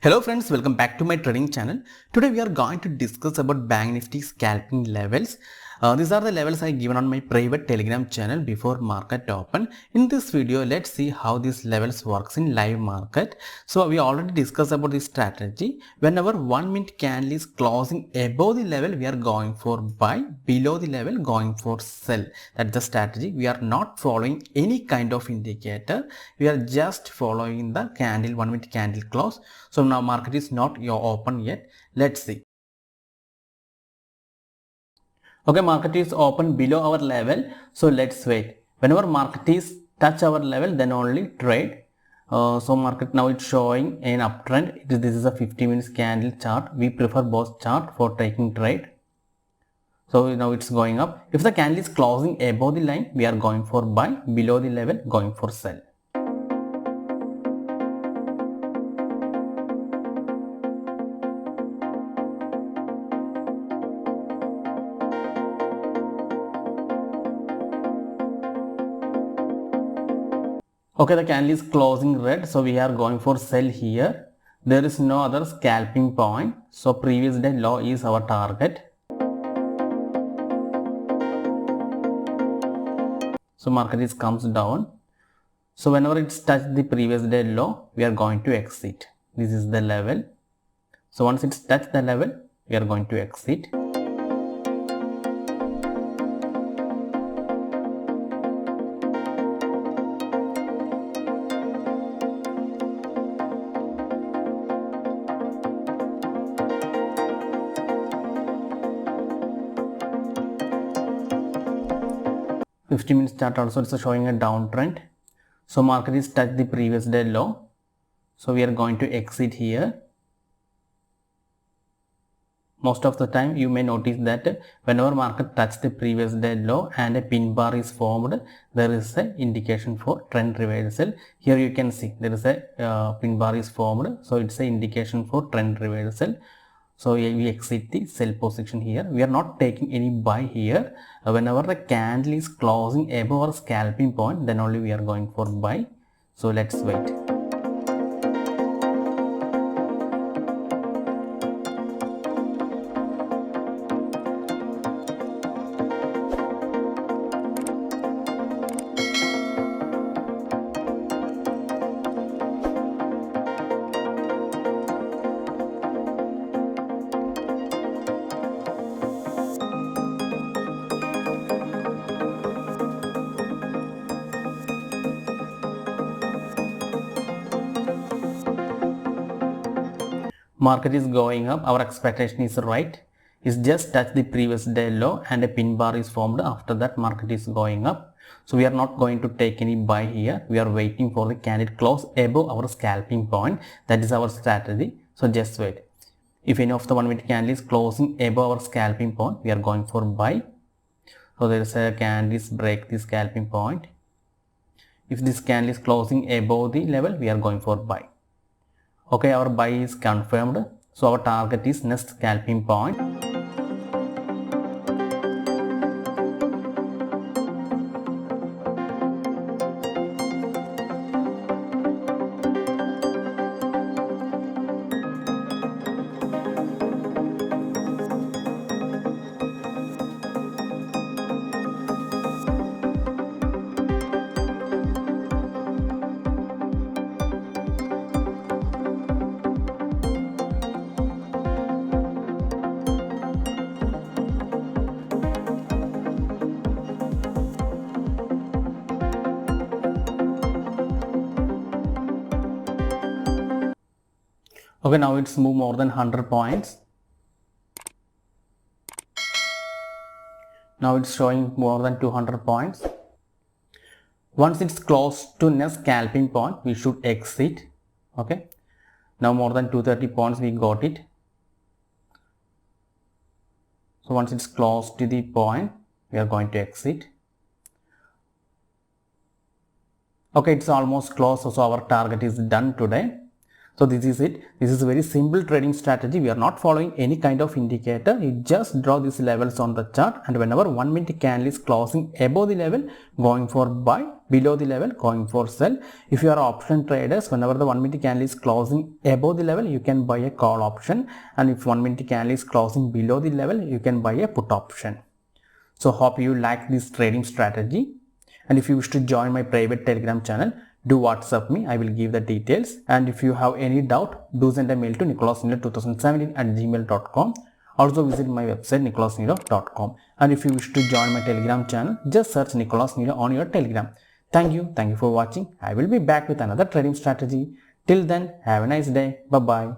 Hello friends, welcome back to my trading channel. Today we are going to discuss about Bank Nifty scalping levels. These are the levels I given on my private telegram channel before market open. In this video, let's see how these levels works in live market. So we already discussed about this strategy. Whenever 1 minute candle is closing above the level, we are going for buy, below the level going for sell. That's the strategy. We are not following any kind of indicator. We are just following the candle, 1 minute candle close. So now market is not open yet. Let's see. Okay, market is open below our level. So let's wait. Whenever market is touch our level, then only trade. So market now it's showing an uptrend. This is a 50 minutes candle chart. We prefer both chart for taking trade. So now it's going up. If the candle is closing above the line, we are going for buy. Below the level, going for sell. Okay, the candle is closing red, so we are going for sell here. There is no other scalping point, so previous day low is our target. So market is comes down. So whenever it's touched the previous day low, we are going to exit. This is the level. So once it's touched the level, we are going to exit. 50 minutes chart also it's showing a downtrend. So market is touched the previous day low. So we are going to exit here. Most of the time you may notice that whenever market touches the previous day low and a pin bar is formed, there is an indication for trend reversal. Here you can see there is a pin bar is formed. So it's an indication for trend reversal. So we exit the sell position here. We are not taking any buy here. Whenever the candle is closing above our scalping point, then only we are going for buy. So let's wait. Market is going up, our expectation is right. It's just touched the previous day low and a pin bar is formed. After that market is going up. So we are not going to take any buy here. We are waiting for the candle close above our scalping point. That is our strategy. So just wait. If any of the 1 minute candle is closing above our scalping point, we are going for buy. So there is a candle is break the scalping point. If this candle is closing above the level, we are going for buy. Okay, our buy is confirmed. So our target is next scalping point. Okay, now it's moved more than 100 points. Now it's showing more than 200 points. Once it's close to next scalping point, we should exit. Okay. Now more than 230 points we got it. So once it's close to the point, we are going to exit. Okay, it's almost close. So our target is done today. So this is it. This is a very simple trading strategy. We are not following any kind of indicator. You just draw these levels on the chart, and whenever 1 minute candle is closing above the level, going for buy, below the level, going for sell. If you are option traders, whenever the 1 minute candle is closing above the level, you can buy a call option, and if 1 minute candle is closing below the level, you can buy a put option. So hope you like this trading strategy, and if you wish to join my private Telegram channel, do WhatsApp me. I will give the details. And if you have any doubt, do send a mail to nicholasnilo2017@gmail.com. Also visit my website nicholasnilo.com. And if you wish to join my Telegram channel, just search Nicholas Nilo on your Telegram. Thank you for watching. I will be back with another trading strategy. Till then, have a nice day. Bye bye.